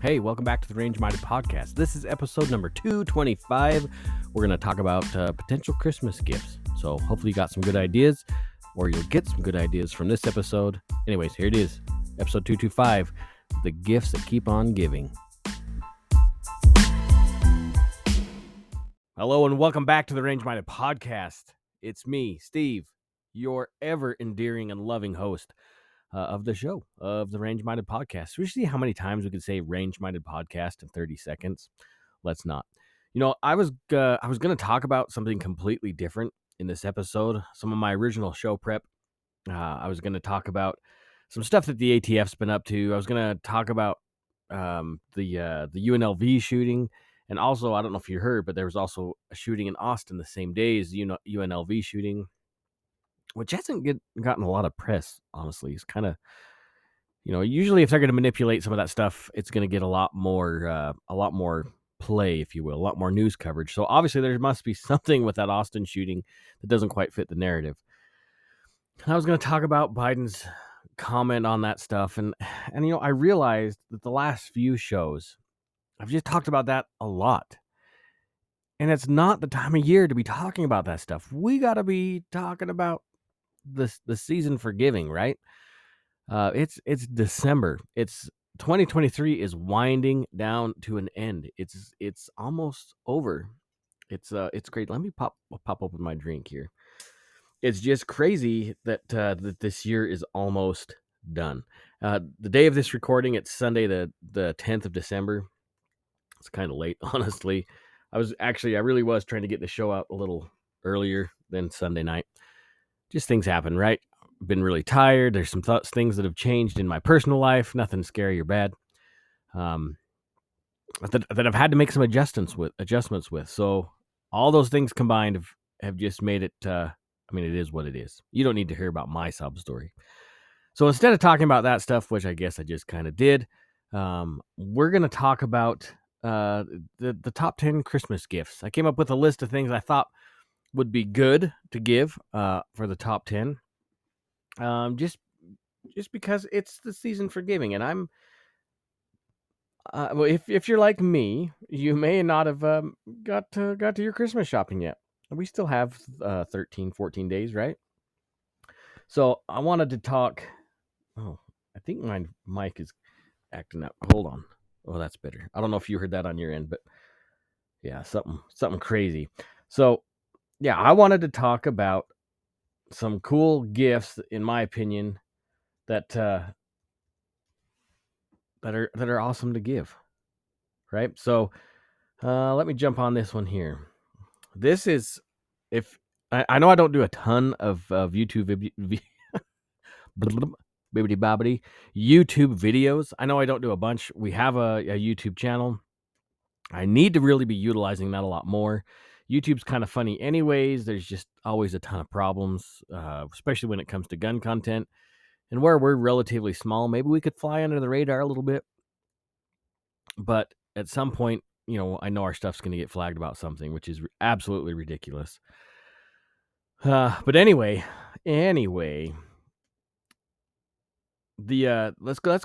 Hey, welcome back to the Range Minded Podcast. This is episode number 225. We're going to talk about potential Christmas gifts. So hopefully you got some good ideas, or you'll get some good ideas from this episode. Anyways, here it is, episode 225, the gifts that keep on giving. Hello and welcome back to the Range Minded Podcast. It's me, Steve, your ever endearing and loving host of the show, of the Range Minded Podcast. We should see how many times we could say Range Minded Podcast in 30 seconds. Let's not. You know, I was going to talk about something completely different in this episode. Some of my original show prep. I was going to talk about some stuff that the ATF's been up to. I was going to talk about the UNLV shooting. And also, I don't know if you heard, but there was also a shooting in Austin the same day as UNLV shooting, which hasn't gotten a lot of press, honestly. It's kind of, usually if they're going to manipulate some of that stuff, it's going to get a lot more play, if you will, a lot more news coverage. So obviously there must be something with that Austin shooting that doesn't quite fit the narrative. I was going to talk about Biden's comment on that stuff. And I realized that the last few shows, I've just talked about that a lot. And it's not the time of year to be talking about that stuff. We got to be talking about the season for giving, right? It's December. It's 2023 is winding down to an end. It's almost over. It's great. Let me pop open my drink here. It's just crazy that that this year is almost done. The day of this recording, it's Sunday, the 10th of December. It's kind of late, honestly. I really was trying to get the show out a little earlier than Sunday night. Just things happen, right? Been really tired. There's some things that have changed in my personal life. Nothing scary or bad. That I've had to make some adjustments with. So all those things combined have just made it. It is what it is. You don't need to hear about my sob story. So instead of talking about that stuff, which I guess I just kind of did, we're going to talk about the top 10 Christmas gifts. I came up with a list of things I thought would be good to give for the top 10. Just because it's the season for giving, and I'm if you're like me, you may not have got to your Christmas shopping yet. We still have 13, 14 days, right? So I wanted to talk. Oh, I think my mic is acting up. Hold on. Oh, that's better. I don't know if you heard that on your end, but yeah, something crazy. So yeah, I wanted to talk about some cool gifts, in my opinion, that are awesome to give, right? So let me jump on this one here. This is, if I know I don't do a ton of YouTube YouTube videos. I know I don't do a bunch. We have a YouTube channel. I need to really be utilizing that a lot more. YouTube's kind of funny anyways. There's just always a ton of problems, especially when it comes to gun content. And where we're relatively small, maybe we could fly under the radar a little bit. But at some point, I know our stuff's going to get flagged about something, which is absolutely ridiculous. But anyway, let's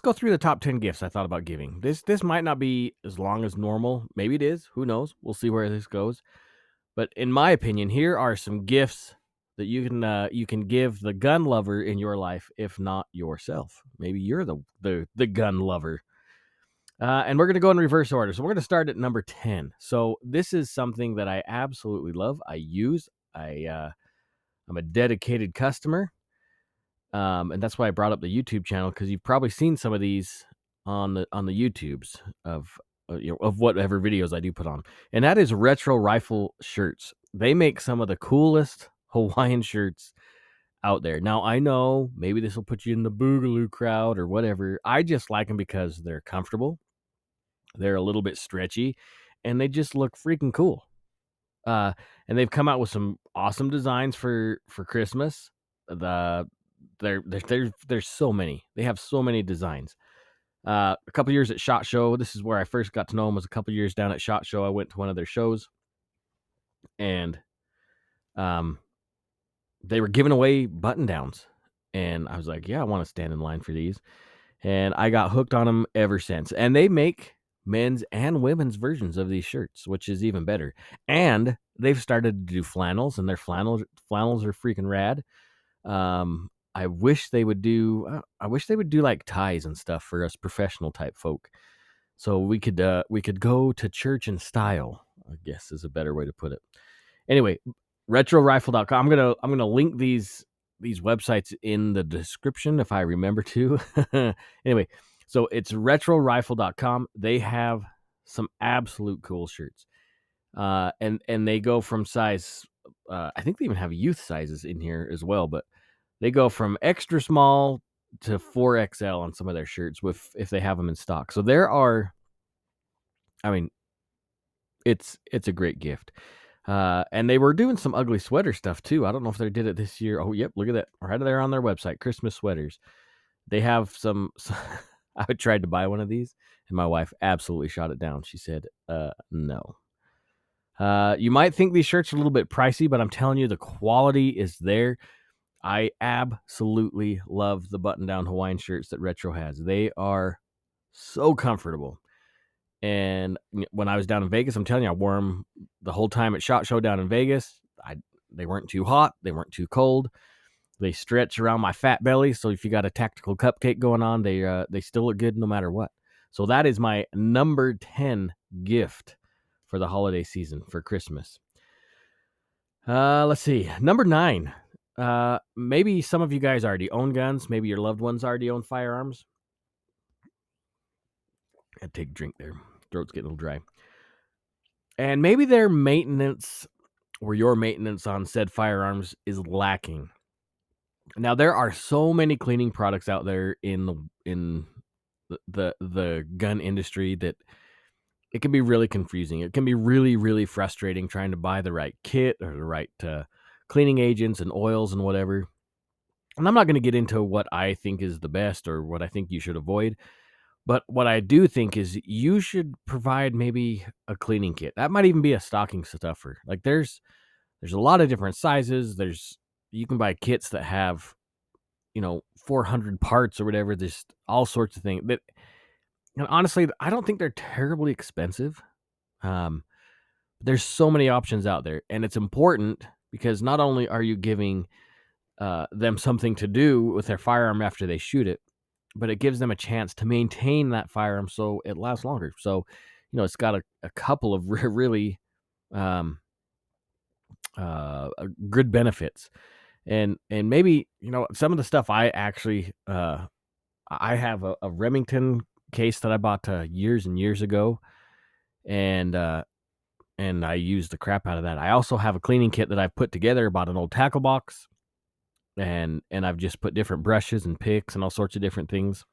go through the top 10 gifts I thought about giving. This might not be as long as normal. Maybe it is. Who knows? We'll see where this goes. But in my opinion, here are some gifts that you can give the gun lover in your life, if not yourself. Maybe you're the gun lover. And we're going to go in reverse order. So we're going to start at number 10. So this is something that I absolutely love. I use. I'm a dedicated customer. And that's why I brought up the YouTube channel, because you've probably seen some of these on the YouTubes of whatever videos I do put on. And that is Retro Rifle shirts. They make some of the coolest Hawaiian shirts out there. Now, I know maybe this will put you in the boogaloo crowd or whatever. I just like them because they're comfortable. They're a little bit stretchy, and they just look freaking cool. And they've come out with some awesome designs for Christmas. There's so many. They have so many designs. A couple years at SHOT Show. This is where I first got to know them. Was a couple years down at SHOT Show. I went to one of their shows, and they were giving away button downs, and I was like, yeah, I want to stand in line for these, and I got hooked on them ever since. And they make men's and women's versions of these shirts, which is even better. And they've started to do flannels, and their flannels are freaking rad. I wish they would do. I wish they would do like ties and stuff for us professional type folk, so we could go to church in style, I guess is a better way to put it. Anyway, retrorifle.com. I'm gonna link these websites in the description if I remember to. Anyway, so it's retrorifle.com. They have some absolute cool shirts. And they go from size, I think they even have youth sizes in here as well, but they go from extra small to 4XL on some of their shirts if they have them in stock. So there are, I mean, it's a great gift. And they were doing some ugly sweater stuff too. I don't know if they did it this year. Oh, yep, look at that. Right there on their website, Christmas sweaters. They have some I tried to buy one of these, and my wife absolutely shot it down. She said, no. You might think these shirts are a little bit pricey, but I'm telling you, the quality is there. I absolutely love the button-down Hawaiian shirts that Retro has. They are so comfortable. And when I was down in Vegas, I'm telling you, I wore them the whole time at SHOT Show down in Vegas. They weren't too hot. They weren't too cold. They stretch around my fat belly, so if you got a tactical cupcake going on, they still look good no matter what. So that is my number 10 gift for the holiday season for Christmas. Let's see. Number 9. Maybe some of you guys already own guns. Maybe your loved ones already own firearms. I'd take a drink there. Throat's getting a little dry. And maybe their maintenance or your maintenance on said firearms is lacking. Now, there are so many cleaning products out there in the gun industry that it can be really confusing. It can be really, really frustrating trying to buy the right kit or the right cleaning agents and oils and whatever. And I'm not going to get into what I think is the best or what I think you should avoid. But what I do think is you should provide maybe a cleaning kit. That might even be a stocking stuffer. Like there's a lot of different sizes. You can buy kits that have 400 parts or whatever. There's all sorts of things. But and honestly, I don't think they're terribly expensive. There's so many options out there, and it's important because not only are you giving them something to do with their firearm after they shoot it, but it gives them a chance to maintain that firearm so it lasts longer. So, it's got a couple of really good benefits. And maybe, some of the stuff I actually, I have a Remington case that I bought years and years ago. And I used the crap out of that. I also have a cleaning kit that I've put together, bought an old tackle box. And I've just put different brushes and picks and all sorts of different things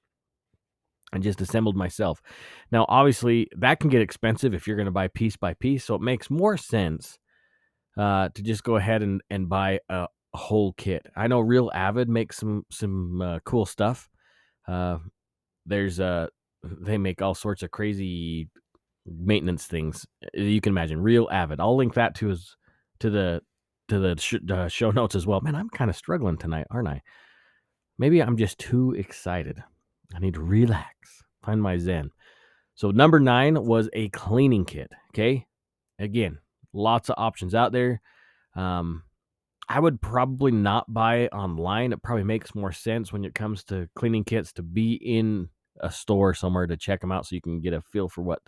and just assembled myself. Now, obviously, that can get expensive if you're going to buy piece by piece. So it makes more sense to just go ahead and buy a whole kit. I know Real Avid makes some cool stuff. They make all sorts of crazy maintenance things you can imagine. Real Avid. I'll link that to the show notes as well. Man, I'm kind of struggling tonight, aren't I? Maybe I'm just too excited. I need to relax, find my zen. So number 9 was a cleaning kit. Okay, again, lots of options out there. I would probably not buy online. It probably makes more sense when it comes to cleaning kits to be in a store somewhere to check them out so you can get a feel for what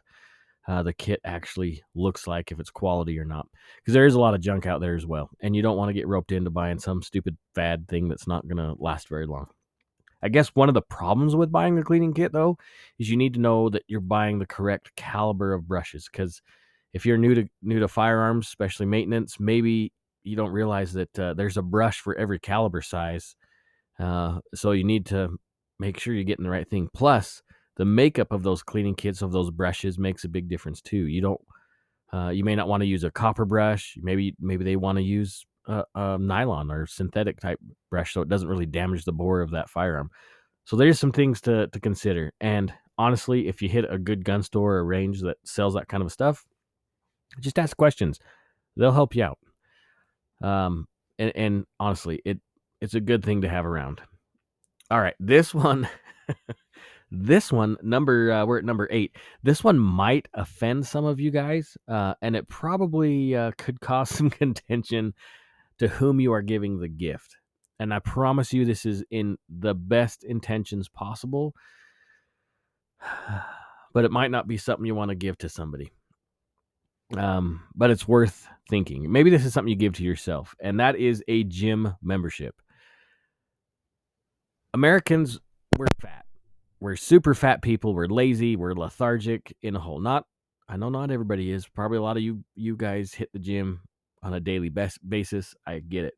the kit actually looks like, if it's quality or not, because there is a lot of junk out there as well, and you don't want to get roped into buying some stupid fad thing that's not going to last very long. I guess one of the problems with buying a cleaning kit, though, is you need to know that you're buying the correct caliber of brushes, because if you're new to firearms, especially maintenance, maybe you don't realize that there's a brush for every caliber size, so you need to make sure you're getting the right thing. Plus, the makeup of those cleaning kits, of those brushes, makes a big difference too. You may not want to use a copper brush. Maybe they want to use a nylon or synthetic type brush, so it doesn't really damage the bore of that firearm. So there's some things to consider. And honestly, if you hit a good gun store or range that sells that kind of stuff, just ask questions. They'll help you out. And honestly, it's a good thing to have around. All right, this one. This one, we're at number 8. This one might offend some of you guys, and it probably could cause some contention to whom you are giving the gift. And I promise you, this is in the best intentions possible, but it might not be something you want to give to somebody. But it's worth thinking. Maybe this is something you give to yourself, and that is a gym membership. Americans, we're fat. We're super fat people. We're lazy. We're lethargic in a whole. I know not everybody is. Probably a lot of you guys hit the gym on a daily basis. I get it.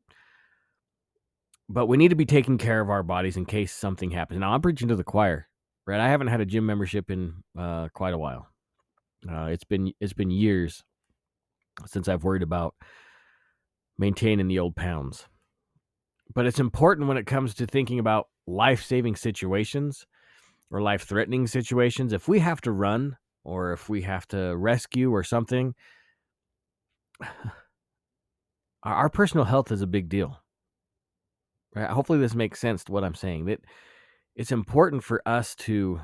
But we need to be taking care of our bodies in case something happens. Now, I'm preaching to the choir, right? I haven't had a gym membership in quite a while. It's been years since I've worried about maintaining the old pounds. But it's important when it comes to thinking about life-saving situations or life-threatening situations. If we have to run or if we have to rescue or something, our personal health is a big deal. Right? Hopefully this makes sense to what I'm saying. That it's important for us to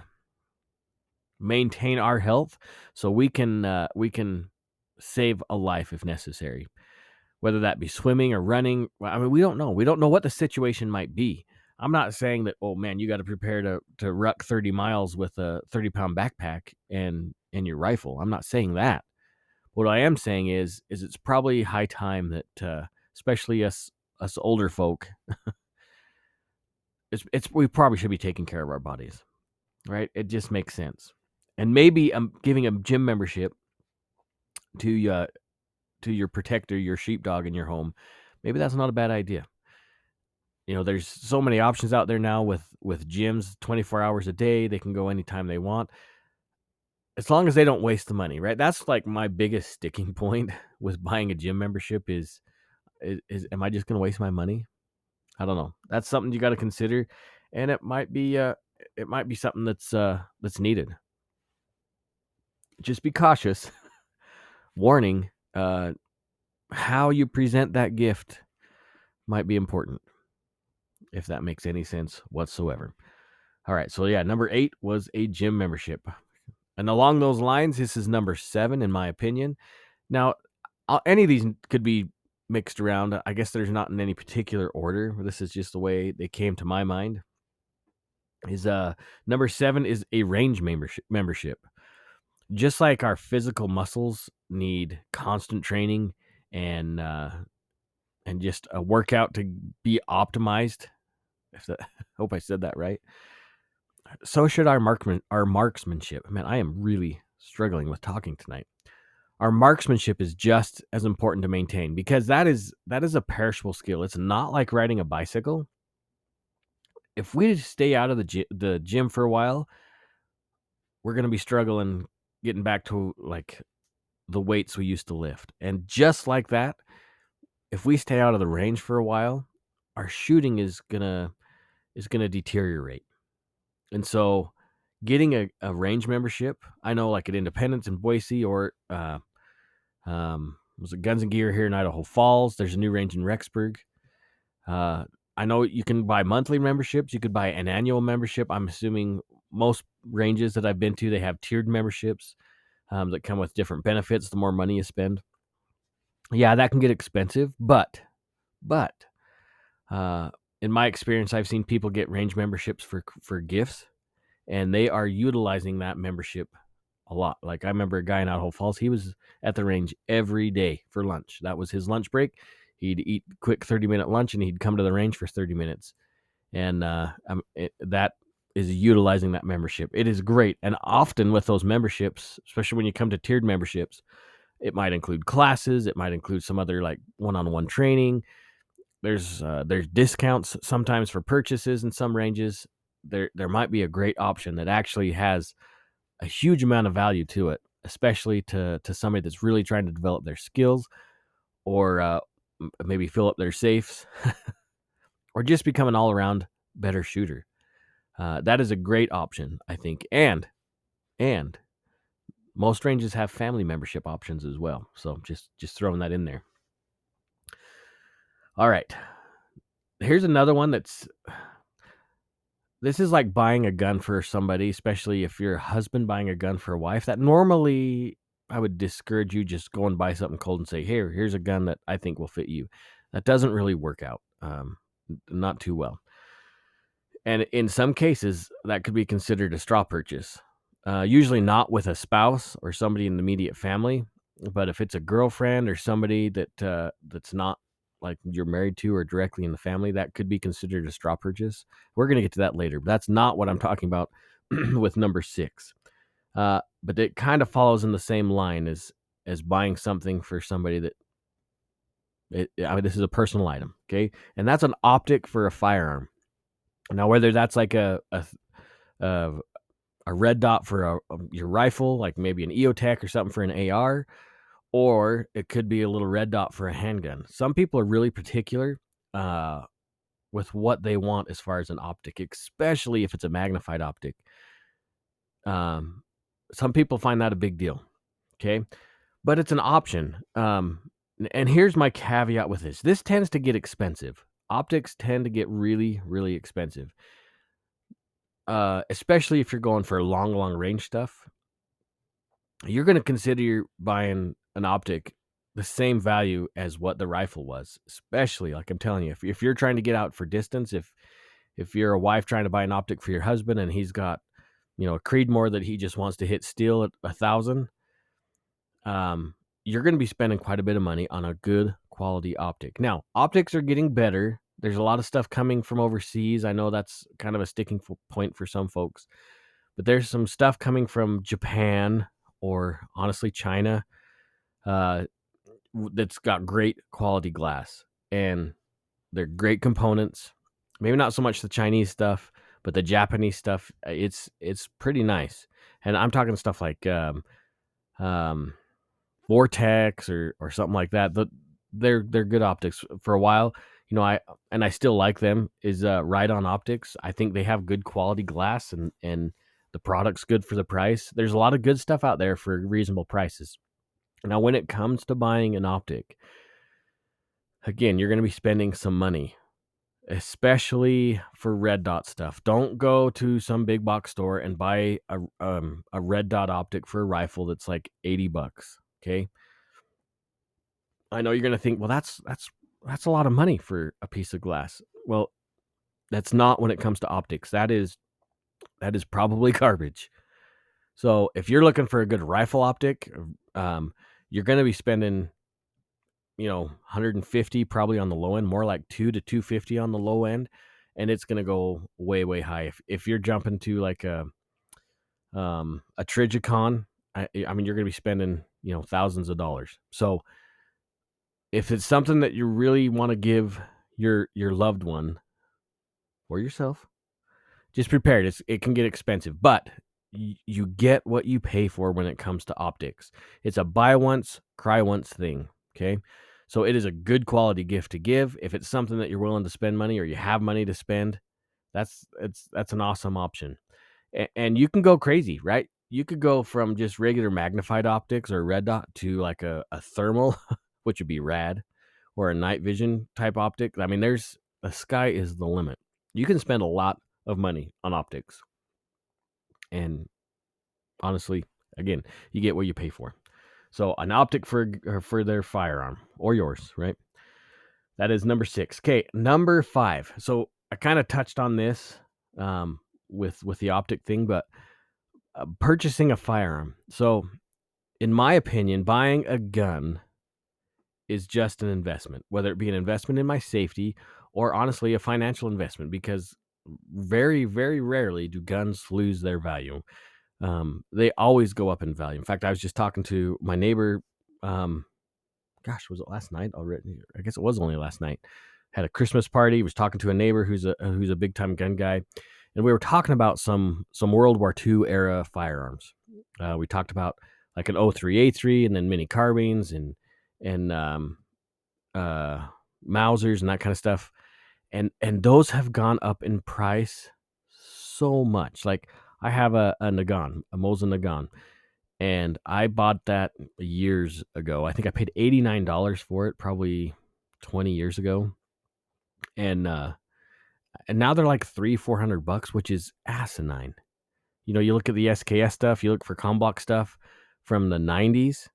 maintain our health so we can save a life if necessary. Whether that be swimming or running, I mean, we don't know. We don't know what the situation might be. I'm not saying that, oh man, you got to prepare to ruck 30 miles with a 30-pound backpack and your rifle. I'm not saying that. What I am saying is it's probably high time that, especially us older folk, we probably should be taking care of our bodies, right? It just makes sense. And maybe I'm giving a gym membership to your protector, your sheepdog in your home. Maybe that's not a bad idea. You know, there's so many options out there now with gyms 24 hours a day. They can go anytime they want, as long as they don't waste the money, right? That's like my biggest sticking point with buying a gym membership is am I just going to waste my money? I don't know. That's something you got to consider, and it might be something that's needed. Just be cautious. Warning, how you present that gift might be important, if that makes any sense whatsoever. All right, so yeah, number 8 was a gym membership. And along those lines, this is number 7 in my opinion. Now, any of these could be mixed around. I guess there's not in any particular order. This is just the way they came to my mind. Is number 7 is a range membership. Just like our physical muscles need constant training and just a workout to be optimized. Hope I said that right. So should our marksmanship. Man, I am really struggling with talking tonight. Our marksmanship is just as important to maintain because that is a perishable skill. It's not like riding a bicycle. If we stay out of the gym for a while, we're going to be struggling getting back to like the weights we used to lift. And just like that, if we stay out of the range for a while, our shooting is going to deteriorate. And so getting a range membership, I know like at Independence in Boise or was it Guns and Gear here in Idaho Falls. There's a new range in Rexburg. I know you can buy monthly memberships. You could buy an annual membership. I'm assuming most ranges that I've been to, they have tiered memberships that come with different benefits the more money you spend. Yeah, that can get expensive, but in my experience, I've seen people get range memberships for gifts, and they are utilizing that membership a lot. Like I remember a guy in Idaho Falls, he was at the range every day for lunch. That was his lunch break. He'd eat quick 30-minute lunch and he'd come to the range for 30 minutes. And that is utilizing that membership. It is great. And often with those memberships, especially when you come to tiered memberships, it might include classes. It might include some other like one-on-one training. There's discounts sometimes for purchases in some ranges. There might be a great option that actually has a huge amount of value to it, especially to somebody that's really trying to develop their skills or maybe fill up their safes or just become an all-around better shooter. That is a great option, I think. And most ranges have family membership options as well. So just throwing that in there. All right. Here's another one that's this is like buying a gun for somebody, especially if you're a husband buying a gun for a wife. That normally I would discourage you, just go and buy something cold and say, here's a gun that I think will fit you. That doesn't really work out, not too well. And in some cases, that could be considered a straw purchase. Usually not with a spouse or somebody in the immediate family, but if it's a girlfriend or somebody that's not like you're married to or directly in the family, that could be considered a straw purchase. We're going to get to that later, but that's not what I'm talking about with number 6. But it kind of follows in the same line as buying something for somebody that this is a personal item, okay? And that's an optic for a firearm. Now, whether that's like a red dot for your rifle, like maybe an EOTech or something for an AR, or it could be a little red dot for a handgun. Some people are really particular with what they want as far as an optic, especially if it's a magnified optic. Some people find that a big deal, okay? But it's an option. And here's my caveat with this. This tends to get expensive. Optics tend to get really, really expensive. Especially if you're going for long range stuff. You're going to consider buying an optic the same value as what the rifle was, especially like I'm telling you, if you're trying to get out for distance, if you're a wife trying to buy an optic for your husband and he's got, a Creedmoor that he just wants to hit steel at 1,000, you're going to be spending quite a bit of money on a good quality optic. Now, optics are getting better. There's a lot of stuff coming from overseas. I know that's kind of a sticking point for some folks, but there's some stuff coming from Japan or honestly China that's got great quality glass, and they're great components. Maybe not so much the Chinese stuff, but the Japanese stuff, it's pretty nice. And I'm talking stuff like Vortex or something like that. They're good optics. For a while, I still like them, is Ride-On Optics. I think they have good quality glass, and the product's good for the price. There's a lot of good stuff out there for reasonable prices. Now, when it comes to buying an optic, again, you're going to be spending some money, especially for red dot stuff. Don't go to some big box store and buy a red dot optic for a rifle that's like $80. Okay, I know you're going to think, well, that's a lot of money for a piece of glass. Well, that's not when it comes to optics. That is probably garbage. So if you're looking for a good rifle optic, you're going to be spending, 150 probably on the low end, more like 2 to 250 on the low end, and it's going to go way, way high. If you're jumping to like a Trijicon, I mean, you're going to be spending, thousands of dollars. So if it's something that you really want to give your loved one or yourself, just prepare it. It can get expensive, but you get what you pay for when it comes to optics. It's a buy once, cry once thing. Okay. So it is a good quality gift to give. If it's something that you're willing to spend money or you have money to spend, that's an awesome option. And you can go crazy, right? You could go from just regular magnified optics or red dot to like a thermal, which would be rad, or a night vision type optic. I mean, the sky is the limit. You can spend a lot of money on optics. And honestly, again, you get what you pay for. So an optic for their firearm or yours, right? That is number 6. Okay, number 5. So I kind of touched on this with the optic thing, but purchasing a firearm. So in my opinion, buying a gun is just an investment, whether it be an investment in my safety or honestly a financial investment, because very, very rarely do guns lose their value. They always go up in value. In fact, I was just talking to my neighbor. Was it last night already? I guess it was only last night. Had a Christmas party. Was talking to a neighbor who's a big time gun guy, and we were talking about some World War II era firearms. We talked about like an 03A3 and then mini carbines and Mausers and that kind of stuff, and those have gone up in price so much. Like I have a Nagant, a Mosin Nagant, and I bought that years ago. I think I paid $89 for it, probably 20 years ago. And And now they're like $300-400, which is asinine. You know, you look at the SKS stuff, you look for ComBlock stuff from the 90s,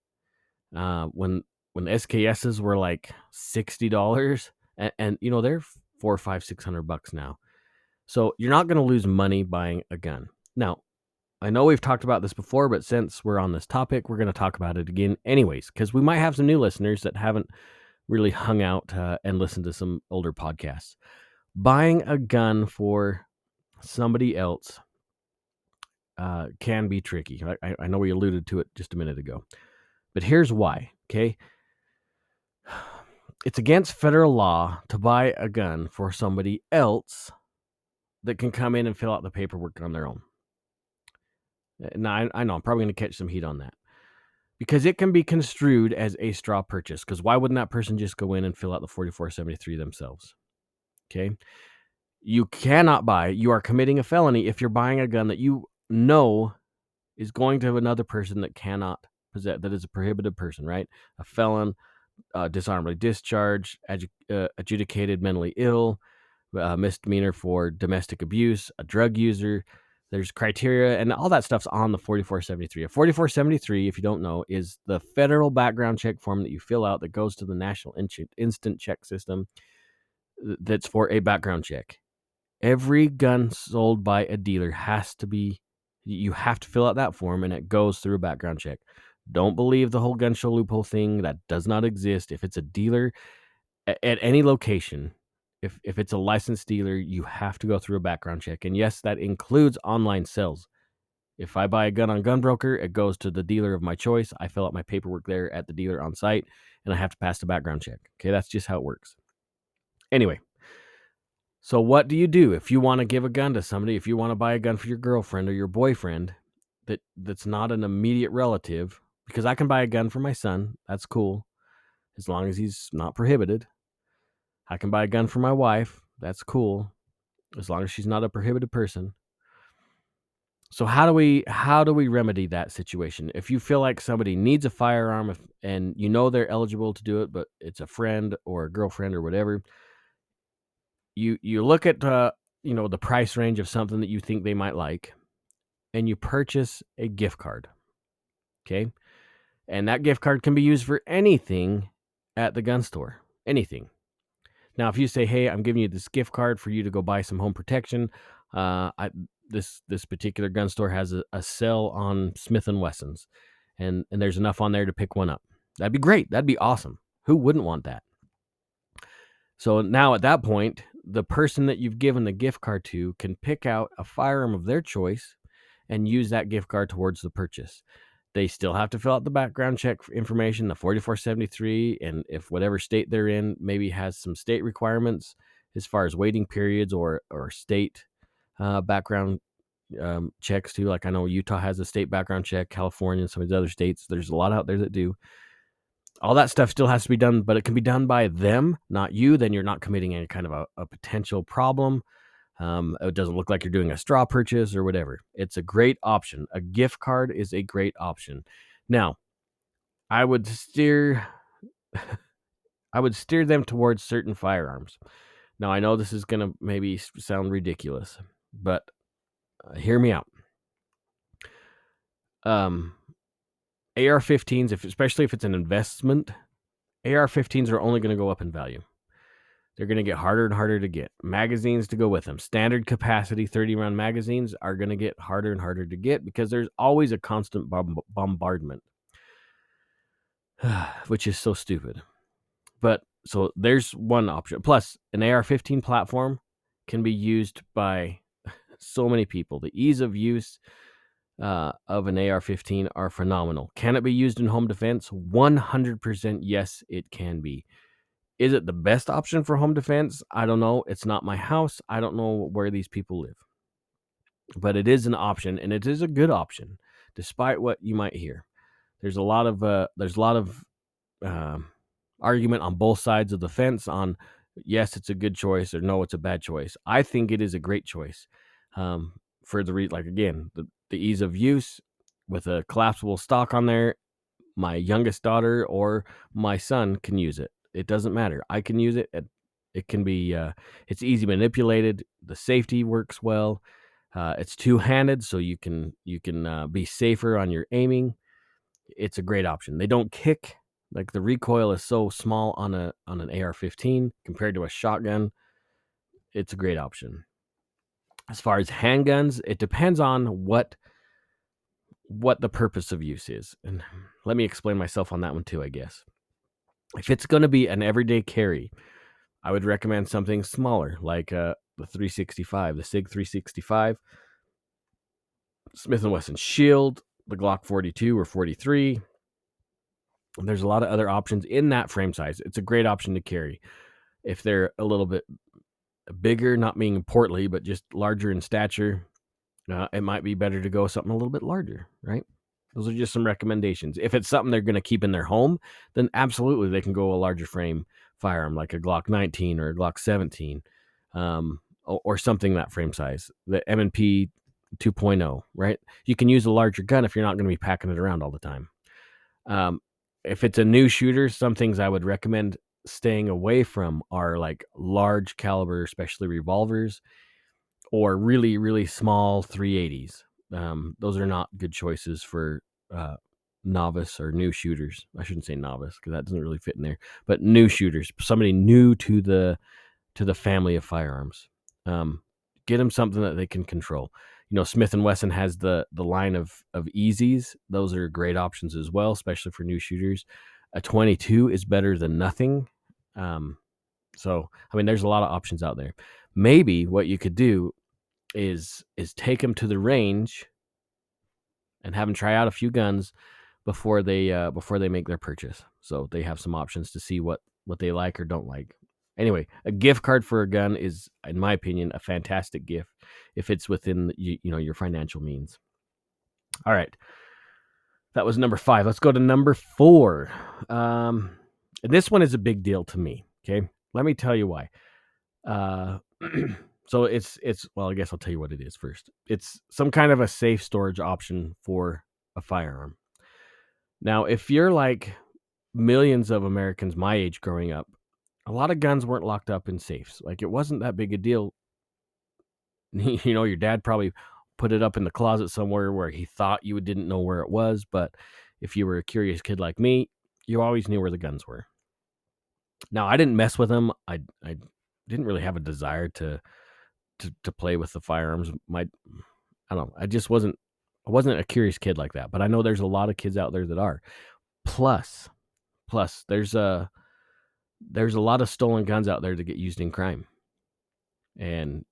when SKSs were like $60, and you know, they're $400, $500, $600 now. So you're not going to lose money buying a gun. Now, I know we've talked about this before, but since we're on this topic, we're going to talk about it again anyways, because we might have some new listeners that haven't really hung out and listened to some older podcasts. Buying a gun for somebody else can be tricky. I know we alluded to it just a minute ago, but here's why, okay? It's against federal law to buy a gun for somebody else that can come in and fill out the paperwork on their own. Now, I know I'm probably going to catch some heat on that, because it can be construed as a straw purchase, because why wouldn't that person just go in and fill out the 4473 themselves? Okay? You are committing a felony if you're buying a gun that you know is going to another person that cannot possess, that is a prohibited person, right? A felon, dishonorably discharged, adjudicated mentally ill, misdemeanor for domestic abuse, a drug user. There's criteria, and all that stuff's on the 4473. A 4473, if you don't know, is the federal background check form that you fill out that goes to the National Instant Check System that's for a background check. Every gun sold by a dealer you have to fill out that form, and it goes through a background check. Don't believe the whole gun show loophole thing. That does not exist. If it's a dealer at any location, if it's a licensed dealer, you have to go through a background check. And yes, that includes online sales. If I buy a gun on GunBroker, it goes to the dealer of my choice. I fill out my paperwork there at the dealer on site, and I have to pass the background check. Okay, that's just how it works. Anyway, so what do you do if you want to give a gun to somebody? If you want to buy a gun for your girlfriend or your boyfriend that's not an immediate relative, because I can buy a gun for my son. That's cool, as long as he's not prohibited. I can buy a gun for my wife. That's cool, as long as she's not a prohibited person. So how do we remedy that situation? If you feel like somebody needs a firearm and you know they're eligible to do it, but it's a friend or a girlfriend or whatever, you look at the price range of something that you think they might like, and you purchase a gift card. Okay? And that gift card can be used for anything at the gun store. Anything. Now, if you say, "Hey, I'm giving you this gift card for you to go buy some home protection," this particular gun store has a sale on Smith & Wessons, and there's enough on there to pick one up. That'd be great. That'd be awesome. Who wouldn't want that? So now at that point, the person that you've given the gift card to can pick out a firearm of their choice and use that gift card towards the purchase. They still have to fill out the background check information, the 4473, and if whatever state they're in maybe has some state requirements as far as waiting periods or state background checks too. Like I know Utah has a state background check, California, and some of these other states. There's a lot out there that do. All that stuff still has to be done, but it can be done by them, not you. Then you're not committing any kind of a potential problem. It doesn't look like you're doing a straw purchase or whatever. It's a great option. A gift card is a great option. Now, I would steer them towards certain firearms. Now, I know this is going to maybe sound ridiculous, but hear me out. AR-15s, especially if it's an investment, AR-15s are only going to go up in value. They're going to get harder and harder to get. Magazines to go with them. Standard capacity 30-round magazines are going to get harder and harder to get because there's always a constant bombardment, which is so stupid. But so there's one option. Plus, an AR-15 platform can be used by so many people. The ease of use of an AR-15 are phenomenal. Can it be used in home defense? 100% yes, it can be. Is it the best option for home defense? I don't know. It's not my house. I don't know where these people live. But it is an option, and it is a good option, despite what you might hear. There's a lot of argument on both sides of the fence on yes, it's a good choice, or no, it's a bad choice. I think it is a great choice for the ease of use with a collapsible stock on there. My youngest daughter or my son can use it. It doesn't matter. I can use it. It can be, it's easy manipulated. The safety works well. It's two-handed, so you can be safer on your aiming. It's a great option. They don't kick. Like, the recoil is so small on an AR-15 compared to a shotgun. It's a great option. As far as handguns, it depends on what the purpose of use is. And let me explain myself on that one too, I guess. If it's going to be an everyday carry, I would recommend something smaller, like the 365, the SIG 365, Smith & Wesson Shield, the Glock 42 or 43. There's a lot of other options in that frame size. It's a great option to carry. If they're a little bit bigger, not meaning portly, but just larger in stature, it might be better to go something a little bit larger, right? Those are just some recommendations. If it's something they're going to keep in their home, then absolutely they can go a larger frame firearm, like a Glock 19 or a Glock 17, or something that frame size, the M&P 2.0, right? You can use a larger gun if you're not going to be packing it around all the time. If it's a new shooter, some things I would recommend staying away from are like large caliber, especially revolvers, or really, really small 380s. Those are not good choices for novice or new shooters. I shouldn't say novice because that doesn't really fit in there, but new shooters, somebody new to the family of firearms. Get them something that they can control. Smith & Wesson has the line of Easies. Those are great options as well, especially for new shooters. A 22 is better than nothing. So, I mean, there's a lot of options out there. Maybe what you could do is take them to the range and have them try out a few guns before they make their purchase. So they have some options to see what they like or don't like. Anyway, a gift card for a gun is, in my opinion, a fantastic gift if it's within your financial means. All right. That was number 5. Let's go to number 4. And this one is a big deal to me. Okay. Let me tell you why. So it's well, I guess I'll tell you what it is first. It's some kind of a safe storage option for a firearm. Now, if you're like millions of Americans my age growing up, a lot of guns weren't locked up in safes. Like, it wasn't that big a deal. Your dad probably put it up in the closet somewhere where he thought you didn't know where it was. But if you were a curious kid like me, you always knew where the guns were. Now, I didn't mess with them. I didn't really have a desire to play with the firearms. I don't know. I wasn't a curious kid like that. But I know there's a lot of kids out there that are. Plus, there's a lot of stolen guns out there that get used in crime. And,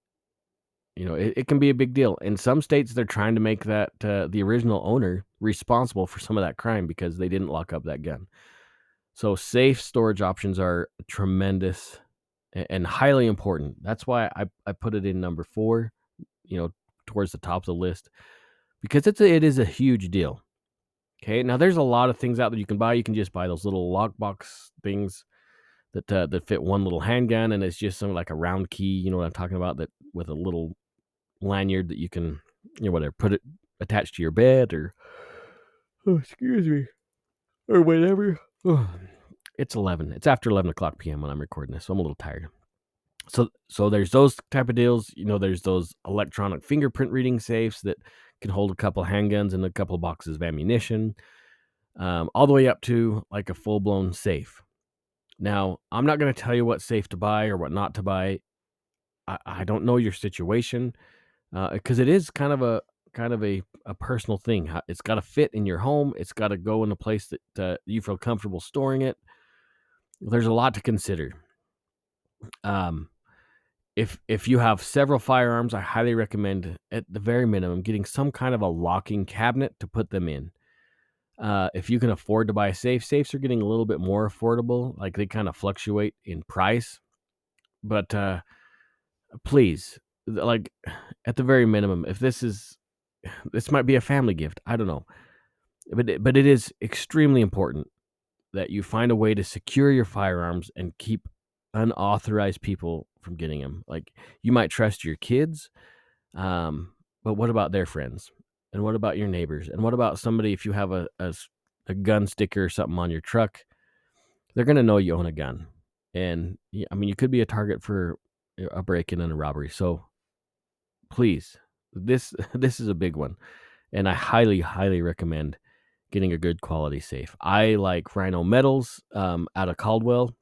it can be a big deal. In some states, they're trying to make that the original owner responsible for some of that crime because they didn't lock up that gun. So safe storage options are tremendous and highly important. That's why I put it in number 4, towards the top of the list, because it is a huge deal. Okay, now there's a lot of things out there you can buy. You can just buy those little lockbox things that fit one little handgun, and it's just something like a round key. You know what I'm talking about? That with a little lanyard that you can, put it attached to your bed or, or whatever. It's 11. It's after 11 o'clock p.m. when I'm recording this, so I'm a little tired. So there's those type of deals. There's those electronic fingerprint reading safes that can hold a couple handguns and a couple boxes of ammunition, all the way up to like a full-blown safe. Now, I'm not going to tell you what safe to buy or what not to buy. I don't know your situation, because it is kind of a personal thing. It's got to fit in your home. It's got to go in a place that you feel comfortable storing it. There's a lot to consider. If you have several firearms, I highly recommend, at the very minimum, getting some kind of a locking cabinet to put them in. If you can afford to buy a safe, safes are getting a little bit more affordable. Like, they kind of fluctuate in price, but please, like, at the very minimum, if this might be a family gift, I don't know, but it is extremely important that you find a way to secure your firearms and keep unauthorized people from getting them. Like, you might trust your kids, but what about their friends? And what about your neighbors? And what about somebody, if you have a gun sticker or something on your truck, they're going to know you own a gun. And I mean, you could be a target for a break-in and a robbery. So please, this this is a big one, and I highly, highly recommend getting a good quality safe. I like Rhino Metals out of Caldwell.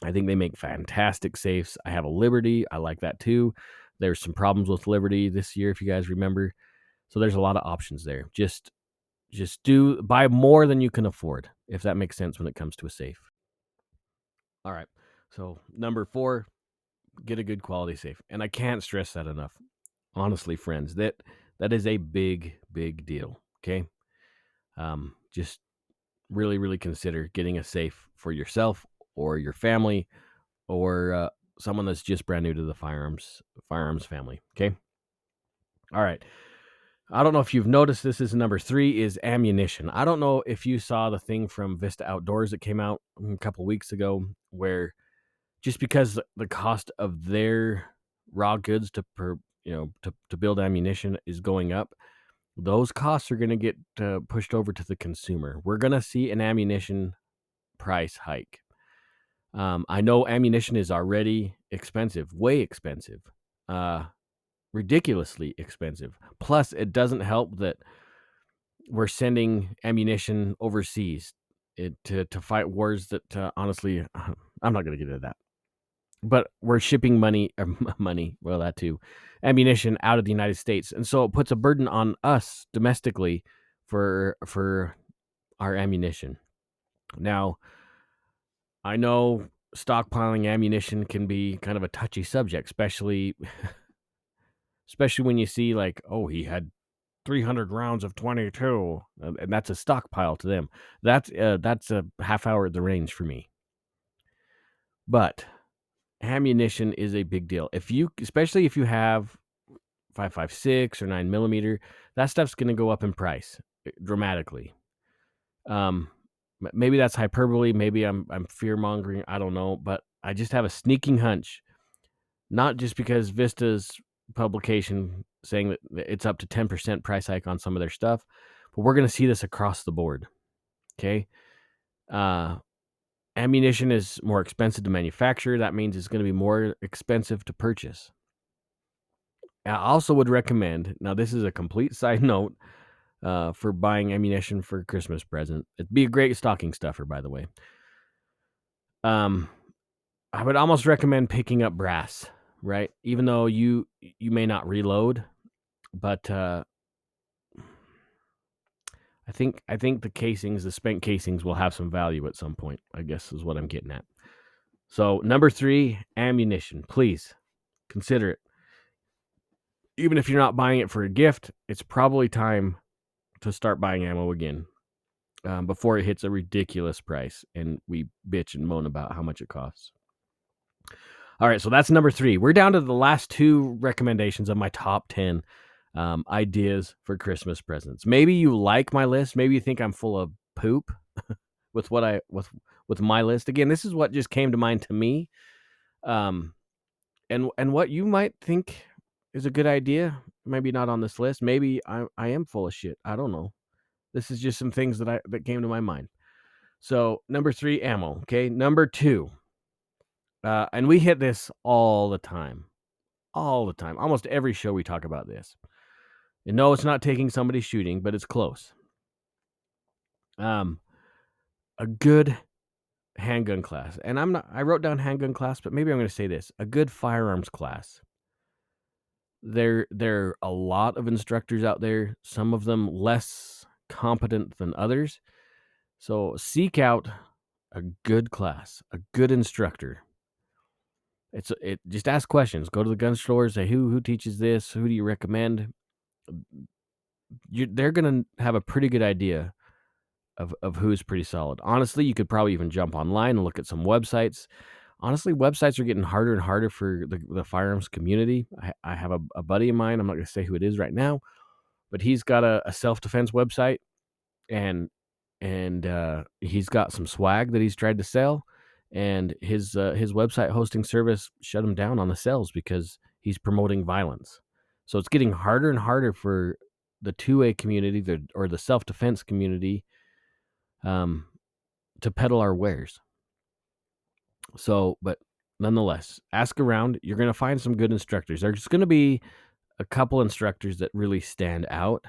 I think they make fantastic safes. I have a Liberty. I like that too. There's some problems with Liberty this year, if you guys remember. So there's a lot of options there. Just do buy more than you can afford, if that makes sense when it comes to a safe. All right. So number 4, get a good quality safe. And I can't stress that enough. Honestly, friends, that is a big, big deal. Okay. Just really, really consider getting a safe for yourself or your family or someone that's just brand new to the firearms family. Okay. All right. I don't know if you've noticed, this is number 3 is ammunition. I don't know if you saw the thing from Vista Outdoors that came out a couple weeks ago, where just because the cost of their raw goods to build ammunition is going up, those costs are going to get pushed over to the consumer. We're going to see an ammunition price hike. I know ammunition is already expensive, way expensive, ridiculously expensive. Plus, it doesn't help that we're sending ammunition overseas to fight wars that honestly, I'm not going to get into that. But we're shipping well, that too, ammunition out of the United States, and so it puts a burden on us domestically for our ammunition. Now, I know stockpiling ammunition can be kind of a touchy subject, especially when you see like, oh, he had 300 rounds of 22, and that's a stockpile to them. That's a half hour at the range for me. But ammunition is a big deal. Especially if you have 5.56 or 9mm, that stuff's going to go up in price dramatically. Maybe that's hyperbole. Maybe I'm fear mongering. I don't know, but I just have a sneaking hunch. Not just because Vista's publication saying that it's up to 10% price hike on some of their stuff, but we're going to see this across the board. Okay. Ammunition is more expensive to manufacture. That means it's going to be more expensive to purchase. I also would recommend, now this is a complete side note, for buying ammunition for a Christmas present. It'd be a great stocking stuffer, by the way. I would almost recommend picking up brass, right? Even though you may not reload, but I think the casings, the spent casings, will have some value at some point, I guess is what I'm getting at. So number 3, ammunition. Please consider it. Even if you're not buying it for a gift, it's probably time to start buying ammo again before it hits a ridiculous price and we bitch and moan about how much it costs. All right, so that's number 3. We're down to the last 2 recommendations of my top 10 ideas for Christmas presents. Maybe you like my list. Maybe you think I'm full of poop with with my list. Again, this is what just came to mind to me, and what you might think is a good idea. Maybe not on this list. Maybe I am full of shit. I don't know. This is just some things that came to my mind. So number 3, ammo. Okay, number 2. And we hit this all the time. Almost every show we talk about this. And no, it's not taking somebody shooting, but it's close. A good handgun class. And I wrote down handgun class, but maybe I'm going to say this. A good firearms class. There are a lot of instructors out there, some of them less competent than others. So seek out a good class, a good instructor. Just ask questions. Go to the gun store, say who teaches this, who do you recommend? They're gonna have a pretty good idea of who's pretty solid. Honestly, you could probably even jump online and look at some websites. Honestly, websites are getting harder and harder for the firearms community. I have a buddy of mine. I'm not gonna say who it is right now, but he's got a self-defense website, and he's got some swag that he's tried to sell. And his website hosting service shut him down on the sales because he's promoting violence. So it's getting harder and harder for the 2A community or the self-defense community to peddle our wares. So, but nonetheless, ask around. You're going to find some good instructors. There's going to be a couple instructors that really stand out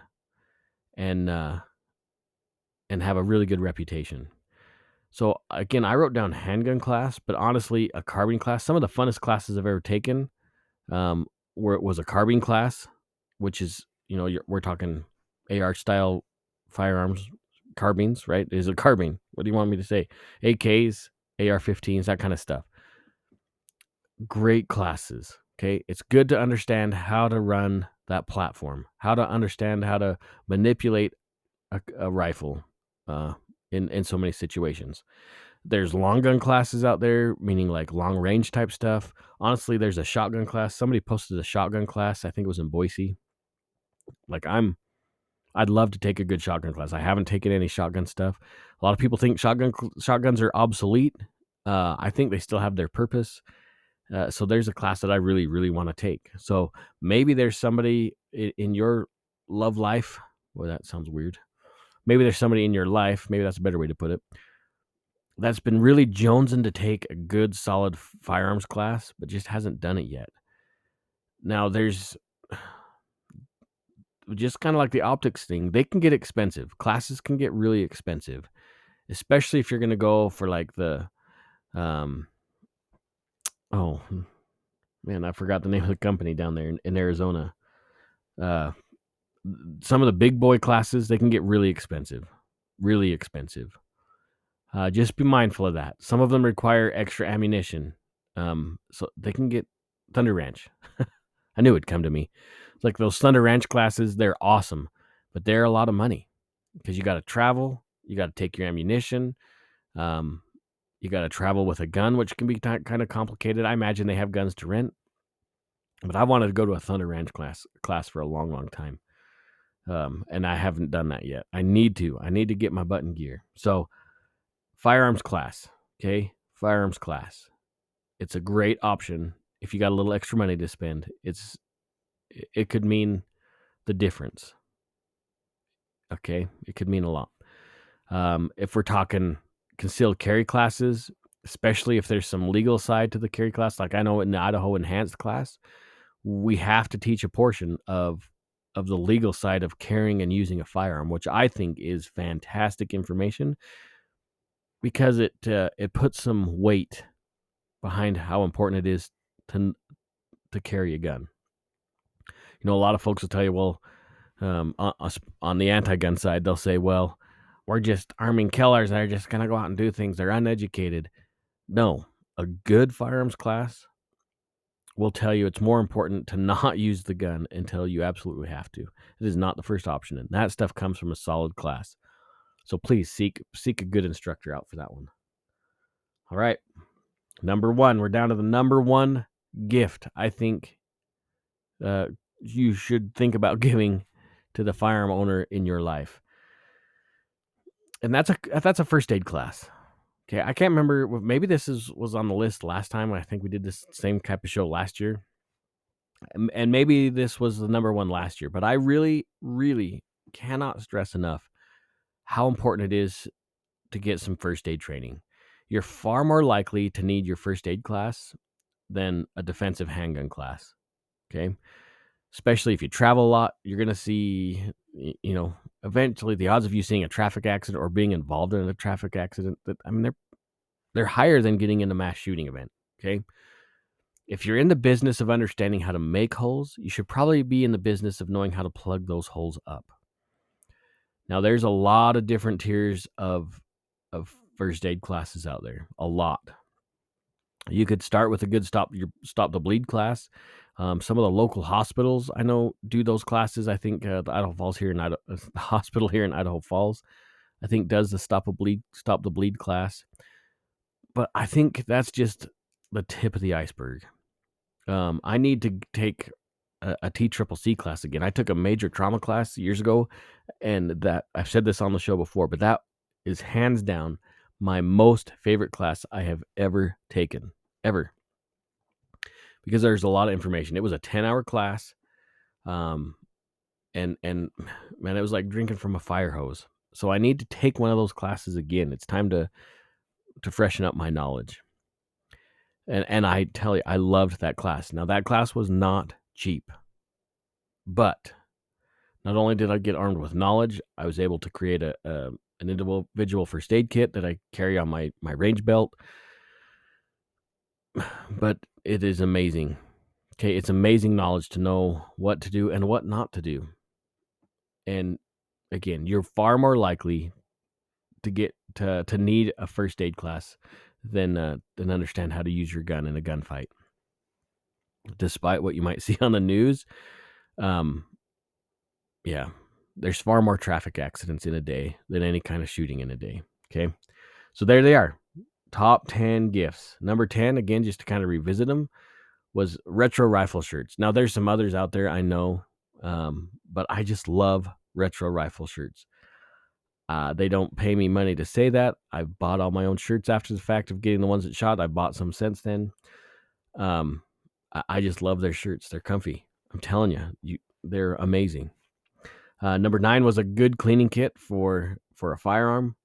and uh, and have a really good reputation. So again, I wrote down handgun class, but honestly, a carbine class. Some of the funnest classes I've ever taken, um, where it was a carbine class, which is we're talking AR style firearms, carbines, right? Is a carbine. What do you want me to say? AKs, AR-15s, that kind of stuff. Great classes. Okay, it's good to understand how to run that platform, how to understand how to manipulate a rifle in so many situations. There's long gun classes out there, meaning like long range type stuff. Honestly, there's a shotgun class. Somebody posted a shotgun class. I think it was in Boise. Like I'd love to take a good shotgun class. I haven't taken any shotgun stuff. A lot of people think shotguns are obsolete. I think they still have their purpose. So there's a class that I really, really want to take. So maybe there's somebody in your love life. Well, that sounds weird. Maybe there's somebody in your life. Maybe that's a better way to put it. That's been really jonesing to take a good, solid firearms class, but just hasn't done it yet. Now, there's just kind of like the optics thing. They can get expensive. Classes can get really expensive, especially if you're going to go for like oh man, I forgot the name of the company down there in Arizona. Some of the big boy classes, they can get really expensive. Really expensive. Just be mindful of that. Some of them require extra ammunition. So they can get Thunder Ranch. I knew it'd come to me. It's like those Thunder Ranch classes, they're awesome, but they're a lot of money because you got to travel, you got to take your ammunition, you got to travel with a gun, which can be kind of complicated. I imagine they have guns to rent, but I wanted to go to a Thunder Ranch class for a long, long time, and I haven't done that yet. I need to get my button gear. So firearms class, okay, firearms class. It's a great option if you got a little extra money to spend. It could mean the difference. Okay, it could mean a lot. If we're talking concealed carry classes, especially if there's some legal side to the carry class, like I know in the Idaho Enhanced class, we have to teach a portion of the legal side of carrying and using a firearm, which I think is fantastic information because it puts some weight behind how important it is to carry a gun. A lot of folks will tell you, well, on the anti-gun side, they'll say, well, we're just arming killers that are just going to go out and do things. They're uneducated. No, a good firearms class will tell you it's more important to not use the gun until you absolutely have to. It is not the first option, and that stuff comes from a solid class. So please seek a good instructor out for that one. All right. Number one, we're down to the number one gift I think you should think about giving to the firearm owner in your life. And that's a first aid class. Okay, I can't remember. Maybe this was on the list last time. I think we did this same type of show last year. And maybe this was the number one last year. But I really, really cannot stress enough how important it is to get some first aid training. You're far more likely to need your first aid class than a defensive handgun class. Okay, especially if you travel a lot, you're going to see, eventually the odds of you seeing a traffic accident or being involved in a traffic accident, they're higher than getting in a mass shooting event. Okay. If you're in the business of understanding how to make holes, you should probably be in the business of knowing how to plug those holes up. Now, there's a lot of different tiers of first aid classes out there. A lot. You could start with a good stop the bleed class. Some of the local hospitals I know do those classes. I think the Idaho Falls here in Idaho, the hospital here in Idaho Falls, I think does the stop the bleed class. But I think that's just the tip of the iceberg. I need to take a TCCC class again. I took a major trauma class years ago, and that I've said this on the show before, but that is hands down my most favorite class I have ever taken, ever. Because there's a lot of information. It was a 10-hour class, and man, it was like drinking from a fire hose. So I need to take one of those classes again. It's time to freshen up my knowledge. And I tell you, I loved that class. Now, that class was not cheap, but not only did I get armed with knowledge, I was able to create an individual first aid kit that I carry on my range belt. But it is amazing. Okay, it's amazing knowledge to know what to do and what not to do. And again, you're far more likely to get to need a first aid class than understand how to use your gun in a gunfight. Despite what you might see on the news, yeah, there's far more traffic accidents in a day than any kind of shooting in a day. Okay, so there they are, top 10 gifts. Number 10, again, just to kind of revisit them, was retro rifle shirts. Now, there's some others out there, I know, but I just love retro rifle shirts. They don't pay me money to say that. I bought all my own shirts after the fact of getting the ones that shot. I bought some since then. I just love their shirts. They're comfy. I'm telling you, they're amazing. Number 9 was a good cleaning kit for a firearm.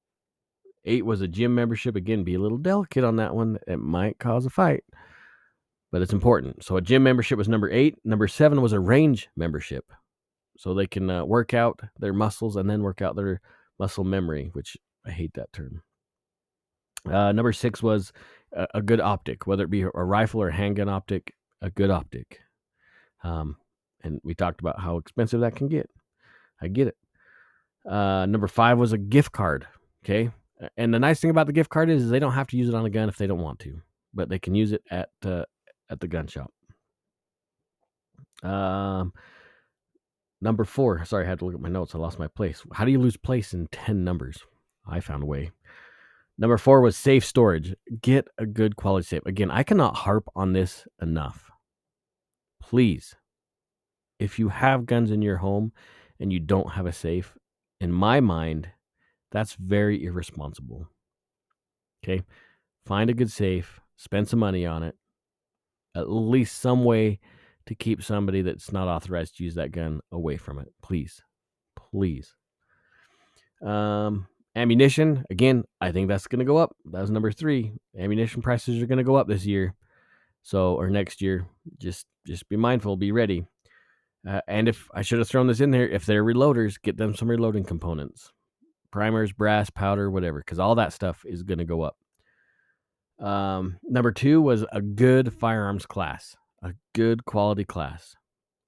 8 was a gym membership. Again, be a little delicate on that one. It might cause a fight, but it's important. So a gym membership was number 8. Number 7 was a range membership, so they can work out their muscles and then work out their muscle memory, which I hate that term. Number 6 was a good optic, whether it be a rifle or a handgun optic, a good optic. And we talked about how expensive that can get. I get it. Number 5 was a gift card. Okay. And the nice thing about the gift card is they don't have to use it on a gun if they don't want to, but they can use it at the gun shop. Number 4, sorry, I had to look at my notes. I lost my place. How do you lose place in 10 numbers? I found a way. Number 4 was safe storage. Get a good quality safe. Again, I cannot harp on this enough. Please, if you have guns in your home and you don't have a safe, in my mind, that's very irresponsible. Okay? Find a good safe, spend some money on it, at least some way to keep somebody that's not authorized to use that gun away from it. Please. Please. Ammunition, again, I think that's going to go up. That was number 3. Ammunition prices are going to go up this year. So, or next year. Just be mindful, be ready. And if I should have thrown this in there, if they're reloaders, get them some reloading components. Primers, brass, powder, whatever, because all that stuff is going to go up. Number 2 was a good firearms class, a good quality class.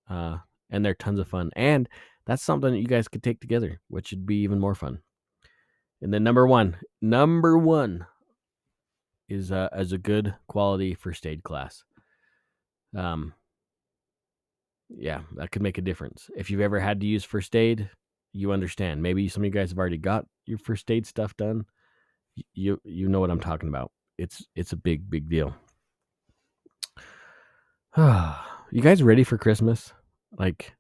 And they're tons of fun. And that's something that you guys could take together, which would be even more fun. And then number one is as a good quality first aid class. Yeah, that could make a difference. If you've ever had to use first aid, you understand. Maybe some of you guys have already got your first aid stuff done. You know what I'm talking about. It's a big deal. You guys ready for Christmas? Like,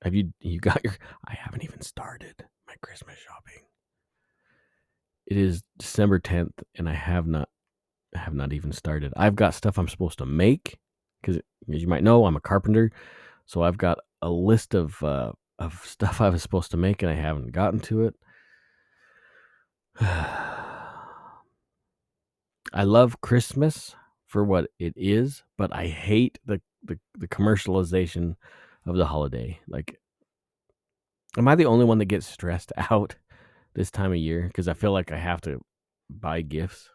have you got your? I haven't even started my Christmas shopping. It is December 10th, and I have not even started. I've got stuff I'm supposed to make because, as you might know, I'm a carpenter, so I've got a list of stuff I was supposed to make, and I haven't gotten to it. I love Christmas for what it is, but I hate the commercialization of the holiday. Like, am I the only one that gets stressed out this time of year because I feel like I have to buy gifts?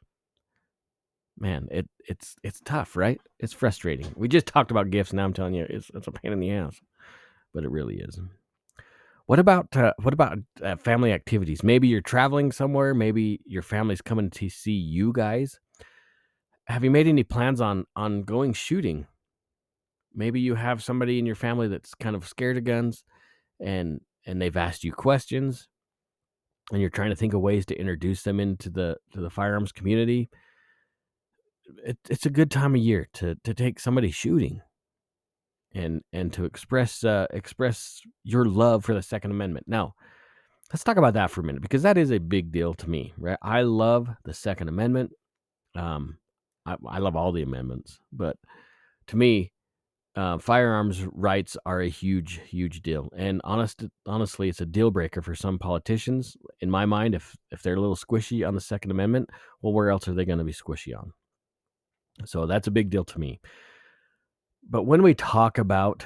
Man, it's tough, right? It's frustrating. We just talked about gifts, now I'm telling you, it's a pain in the ass, but it really is. What about family activities? Maybe you're traveling somewhere. Maybe your family's coming to see you guys. Have you made any plans on going shooting? Maybe you have somebody in your family that's kind of scared of guns, and they've asked you questions, and you're trying to think of ways to introduce them into the firearms community. It's a good time of year to take somebody shooting, and to express your love for the Second Amendment. Now, let's talk about that for a minute, because that is a big deal to me, right? I love the Second Amendment. I love all the amendments, but to me, firearms rights are a huge deal. And honestly, it's a deal breaker for some politicians. In my mind, if they're a little squishy on the Second Amendment, well, where else are they going to be squishy on? So that's a big deal to me. But when we talk about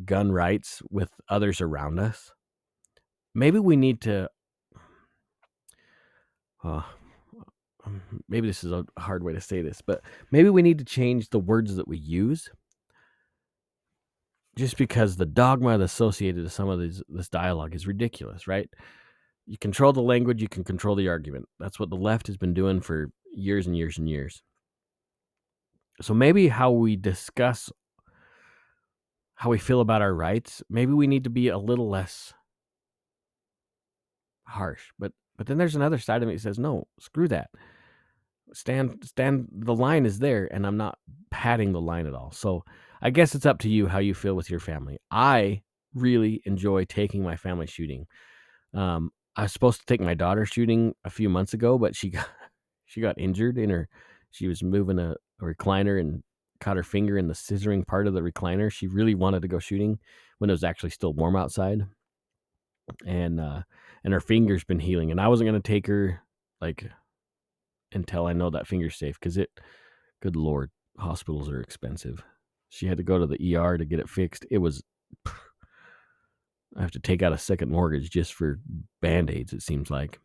gun rights with others around us, maybe we need to, uh, maybe this is a hard way to say this, but maybe we need to change the words that we use, just because the dogma that's associated to some of this dialogue is ridiculous, right? You control the language, you can control the argument. That's what the left has been doing for years and years and years. So maybe how we discuss how we feel about our rights, maybe we need to be a little less harsh. But then there's another side of me that says, no, screw that. Stand. The line is there, and I'm not padding the line at all. So I guess it's up to you how you feel with your family. I really enjoy taking my family shooting. I was supposed to take my daughter shooting a few months ago, but she got injured in her. She was moving a recliner and caught her finger in the scissoring part of the recliner. She really wanted to go shooting when it was actually still warm outside, and her finger's been healing. And I wasn't gonna take her like until I know that finger's safe, because good Lord, hospitals are expensive. She had to go to the ER to get it fixed. It was, I have to take out a second mortgage just for Band-Aids, it seems like.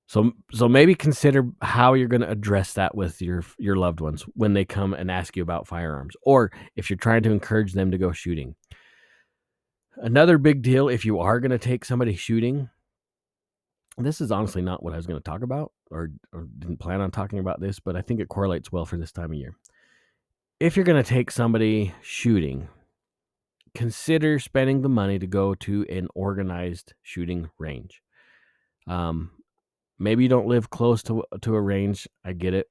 So maybe consider how you're going to address that with your loved ones when they come and ask you about firearms, or if you're trying to encourage them to go shooting. Another big deal, if you are going to take somebody shooting, this is honestly not what I was going to talk about, or didn't plan on talking about this, but I think it correlates well for this time of year. If you're going to take somebody shooting, consider spending the money to go to an organized shooting range. Maybe you don't live close to a range. I get it.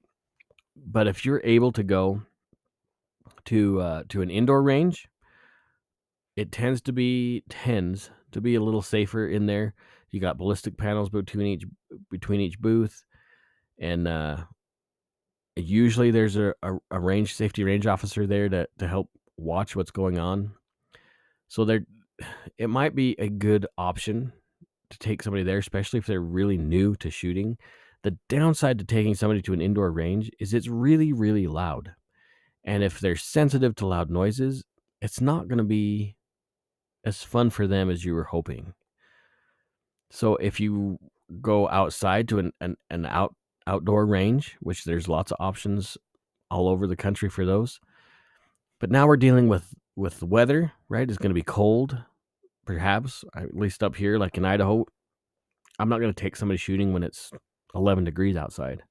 But if you're able to go to an indoor range, it tends to be a little safer in there. You got ballistic panels between each booth, and usually there's a safety range officer there to help watch what's going on. So it might be a good option to take somebody there, especially if they're really new to shooting. The downside to taking somebody to an indoor range is it's really, really loud. And if they're sensitive to loud noises, it's not going to be as fun for them as you were hoping. So if you go outside to an outdoor range, which there's lots of options all over the country for those. But now we're dealing with the weather, right? It's going to be cold, perhaps, at least up here, like in Idaho. I'm not going to take somebody shooting when it's 11 degrees outside.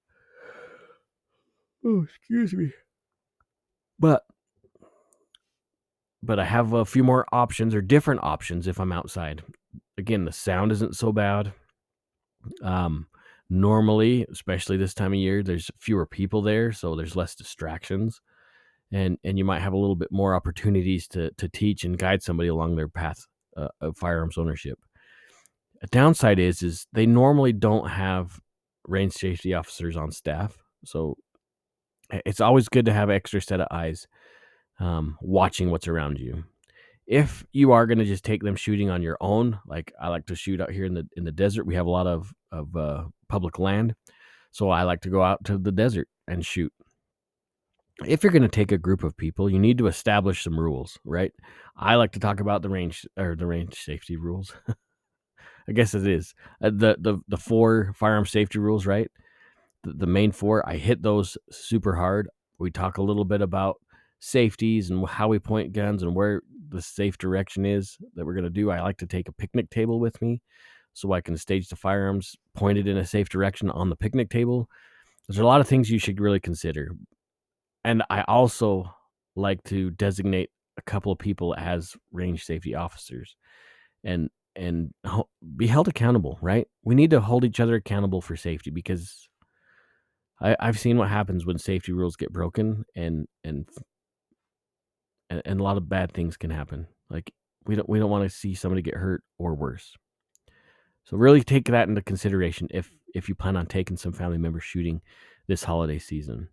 Oh, excuse me. But I have a few more options, or different options, if I'm outside. Again, the sound isn't so bad. Normally, especially this time of year, there's fewer people there, so there's less distractions. And you might have a little bit more opportunities to teach and guide somebody along their path of firearms ownership. A downside is they normally don't have range safety officers on staff, so it's always good to have an extra set of eyes watching what's around you. If you are going to just take them shooting on your own, like I like to shoot out here in the desert, we have a lot of public land, so I like to go out to the desert and shoot. If you're going to take a group of people, you need to establish some rules, right? I like to talk about the range safety rules. I guess it is the 4 firearm safety rules, right? The main 4. I hit those super hard. We talk a little bit about safeties and how we point guns and where the safe direction is that we're going to do. I like to take a picnic table with me so I can stage the firearms pointed in a safe direction on the picnic table. There's a lot of things you should really consider. And I also like to designate a couple of people as range safety officers and be held accountable, right? We need to hold each other accountable for safety, because I've seen what happens when safety rules get broken, and a lot of bad things can happen. Like we don't want to see somebody get hurt or worse. So really take that into consideration if you plan on taking some family members shooting this holiday season.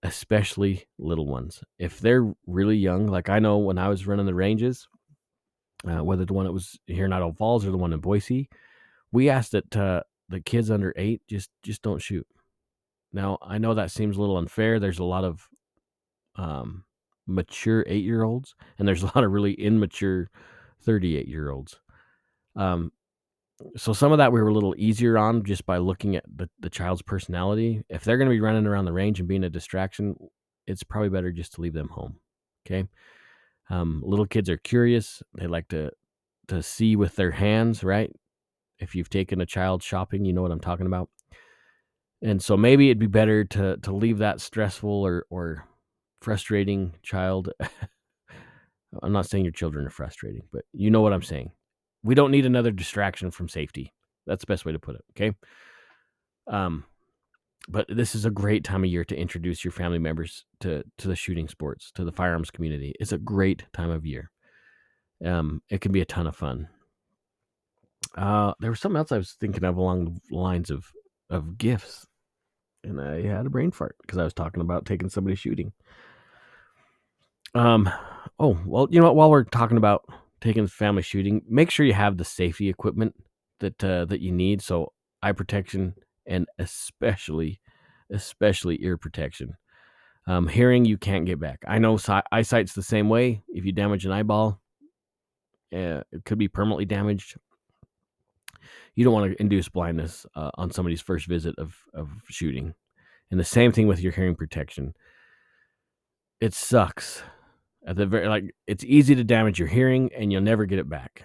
Especially little ones. If they're really young, like I know when I was running the ranges, whether the one that was here in Idaho Falls or the one in Boise, we asked that the kids under 8 just don't shoot. Now, I know that seems a little unfair. There's a lot of mature 8-year-olds, and there's a lot of really immature 38-year-olds. So some of that we were a little easier on just by looking at the child's personality. If they're going to be running around the range and being a distraction, it's probably better just to leave them home. Okay. Little kids are curious. They like to see with their hands, right? If you've taken a child shopping, you know what I'm talking about. And so maybe it'd be better to leave that stressful or frustrating child. I'm not saying your children are frustrating, but you know what I'm saying. We don't need another distraction from safety. That's the best way to put it. Okay. But this is a great time of year to introduce your family members to the shooting sports, to the firearms community. It's a great time of year. It can be a ton of fun. There was something else I was thinking of along the lines of gifts, and I had a brain fart because I was talking about taking somebody shooting. Oh, well, you know what? While we're talking about taking family shooting, make sure you have the safety equipment that you need. So eye protection and especially ear protection. Hearing you can't get back. I know eyesight's the same way. If you damage an eyeball, it could be permanently damaged. You don't want to induce blindness on somebody's first visit of shooting. And the same thing with your hearing protection. It sucks. It's easy to damage your hearing and you'll never get it back.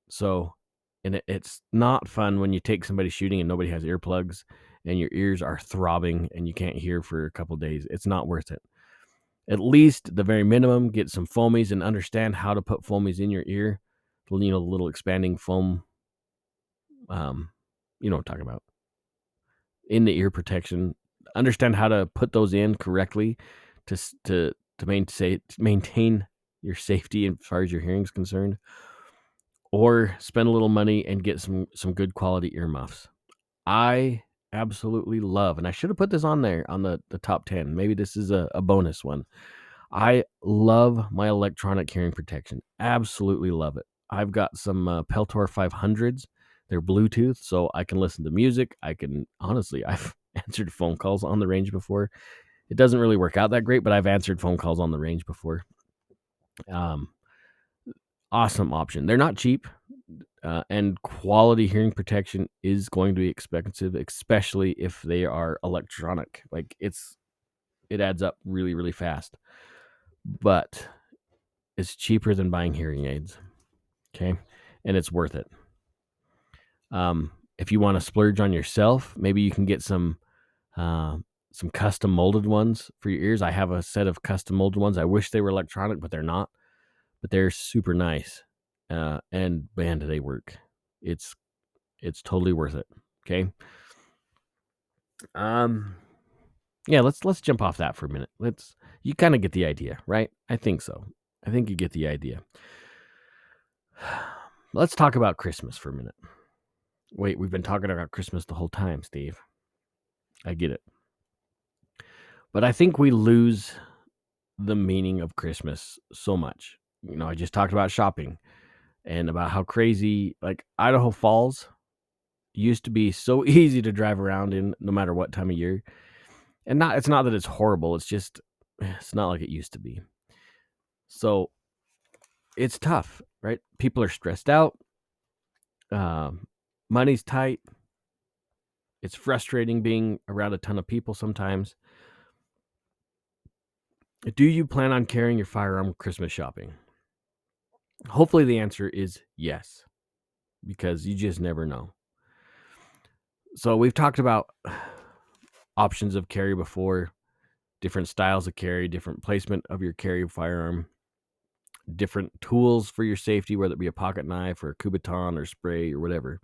So, and it's not fun when you take somebody shooting and nobody has earplugs and your ears are throbbing and you can't hear for a couple days. It's not worth it. At least the very minimum, get some foamies and understand how to put foamies in your ear. Little expanding foam. You know what I'm talking about. In the ear protection. Understand how to put those in correctly to maintain your safety as far as your hearing is concerned, or spend a little money and get some good quality earmuffs. I absolutely love, and I should have put this on there on the top 10. Maybe this is a bonus one. I love my electronic hearing protection. Absolutely love it. I've got some Peltor 500s. They're Bluetooth, so I can listen to music. I've answered phone calls on the range before. It doesn't really work out that great, but I've answered phone calls on the range before. Awesome option. They're not cheap, and quality hearing protection is going to be expensive, especially if they are electronic. It adds up really, really fast. But it's cheaper than buying hearing aids. Okay. And it's worth it. If you want to splurge on yourself, maybe you can get some custom molded ones for your ears. I have a set of custom molded ones. I wish they were electronic, but they're not. But they're super nice. And man, do they work. It's totally worth it. Okay. Yeah, let's jump off that for a minute. You kind of get the idea, right? I think so. I think you get the idea. Let's talk about Christmas for a minute. Wait, we've been talking about Christmas the whole time, Steve. I get it. But I think we lose the meaning of Christmas so much. I just talked about shopping and about how crazy, Idaho Falls used to be so easy to drive around in no matter what time of year. And it's not that it's horrible. It's not like it used to be. So it's tough, right? People are stressed out. Money's tight. It's frustrating being around a ton of people sometimes. Do you plan on carrying your firearm Christmas shopping? Hopefully the answer is yes, because you just never know. So we've talked about options of carry before, different styles of carry, different placement of your carry firearm, different tools for your safety, whether it be a pocket knife or a Kubotan or spray or whatever.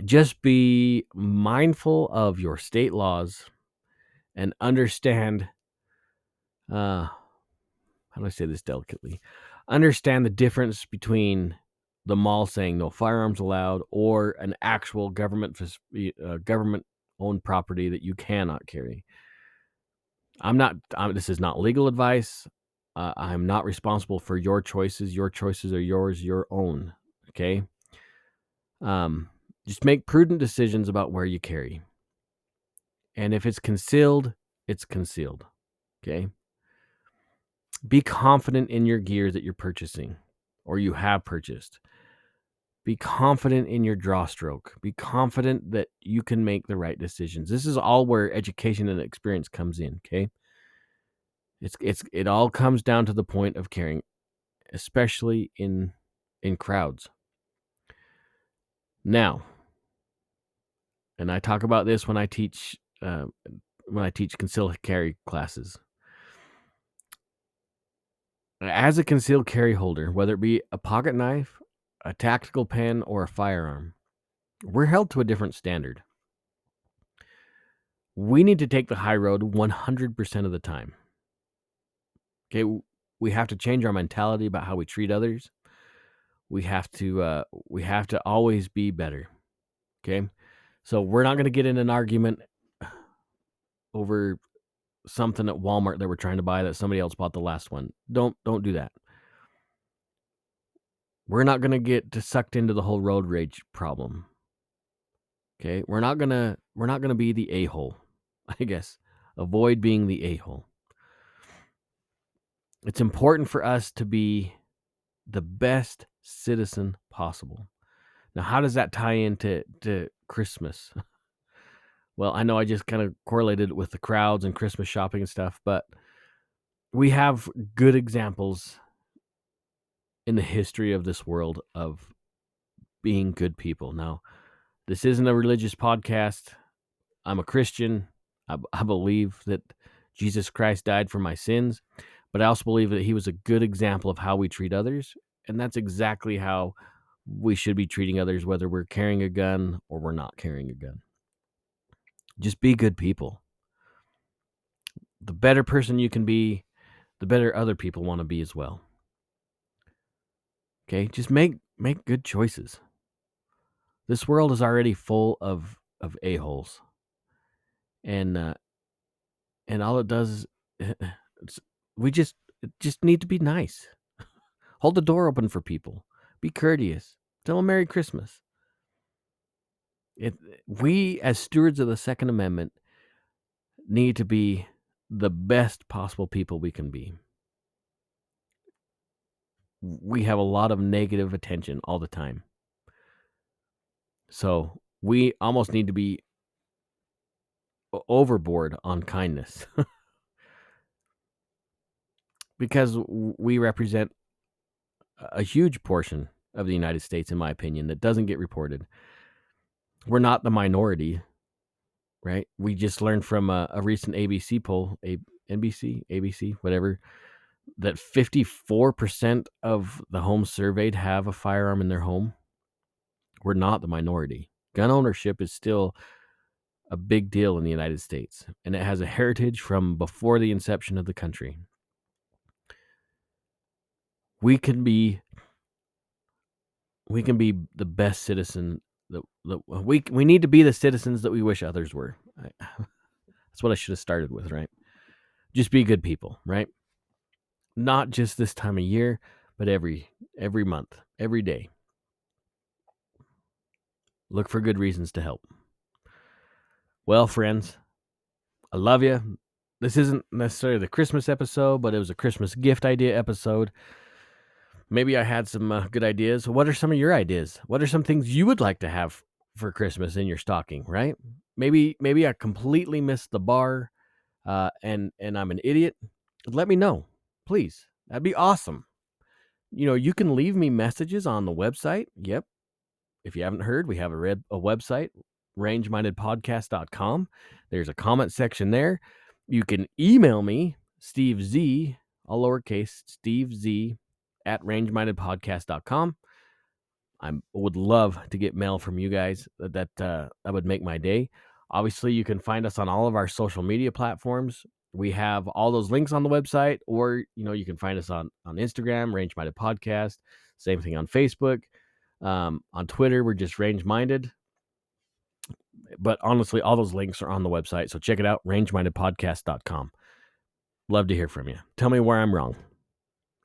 Just be mindful of your state laws and understand, how do I say this delicately? Understand the difference between the mall saying no firearms allowed or an actual government-owned property that you cannot carry. This is not legal advice. I'm not responsible for your choices. Your choices are yours, your own. Okay. Just make prudent decisions about where you carry. And if it's concealed, it's concealed. Okay? Be confident in your gear that you're purchasing or you have purchased. Be confident in your draw stroke. Be confident that you can make the right decisions. This is all where education and experience comes in, okay? It all comes down to the point of caring, especially in crowds. Now, and I talk about this when I teach concealed carry classes. As a concealed carry holder, whether it be a pocket knife, a tactical pen, or a firearm, we're held to a different standard. We need to take the high road 100% of the time. Okay, we have to change our mentality about how we treat others. We have to always be better. Okay, so we're not going to get in an argument over something at Walmart that we're trying to buy that somebody else bought the last one. Don't do that. We're not going to get sucked into the whole road rage problem. Okay, we're not gonna be the a-hole. I guess avoid being the a-hole. It's important for us to be the best citizen possible. Now, how does that tie into Christmas? Well, I know I just kind of correlated it with the crowds and Christmas shopping and stuff, but we have good examples in the history of this world of being good people. Now, this isn't a religious podcast. I'm a Christian. I believe that Jesus Christ died for my sins, but I also believe that he was a good example of how we treat others, and that's exactly how we should be treating others, whether we're carrying a gun or we're not carrying a gun. Just be good people. The better person you can be, the better other people want to be as well. Okay, just make good choices. This world is already full of a-holes, and all it does is we just need to be nice. Hold the door open for people. Be courteous. Tell them Merry Christmas. We, as stewards of the Second Amendment, need to be the best possible people we can be. We have a lot of negative attention all the time. So we almost need to be overboard on kindness because we represent a huge portion of the United States, in my opinion, that doesn't get reported. We're not the minority, right? We just learned from a recent ABC poll, NBC, ABC, whatever, that 54% of the homes surveyed have a firearm in their home. We're not the minority. Gun ownership is still a big deal in the United States, and it has a heritage from before the inception of the country. We can be the best citizen. We need to be the citizens that we wish others were. That's what I should have started with, right? Just be good people, right? Not just this time of year, but every month, every day. Look for good reasons to help. Well, friends, I love you. This isn't necessarily the Christmas episode, but it was a Christmas gift idea episode. Maybe I had some good ideas. What are some of your ideas? What are some things you would like to have for Christmas in your stocking, right? Maybe I completely missed the bar and I'm an idiot. Let me know, please. That'd be awesome. You can leave me messages on the website. Yep. If you haven't heard, we have a website, rangemindedpodcast.com. There's a comment section there. You can email me, Steve Z, all lowercase, Steve Z, at rangemindedpodcast.com. I would love to get mail from you guys. That would make my day. Obviously, you can find us on all of our social media platforms. We have all those links on the website, or you can find us on Instagram, Range Minded Podcast. Same thing on Facebook. On Twitter, we're just Range Minded. But honestly, all those links are on the website. So check it out, rangemindedpodcast.com. Love to hear from you. Tell me where I'm wrong.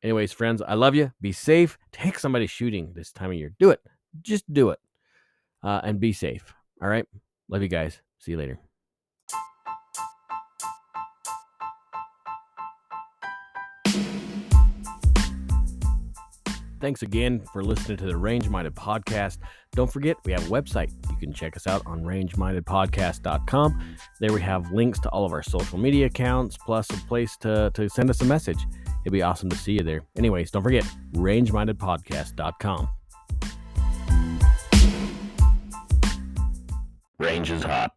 Anyways, friends, I love you. Be safe. Take somebody shooting this time of year. Do it. Just do it. And be safe. All right? Love you guys. See you later. Thanks again for listening to the Range Minded Podcast. Don't forget, we have a website. You can check us out on rangemindedpodcast.com. There we have links to all of our social media accounts, plus a place to send us a message. It'd be awesome to see you there. Anyways, don't forget, rangemindedpodcast.com. Range is hot.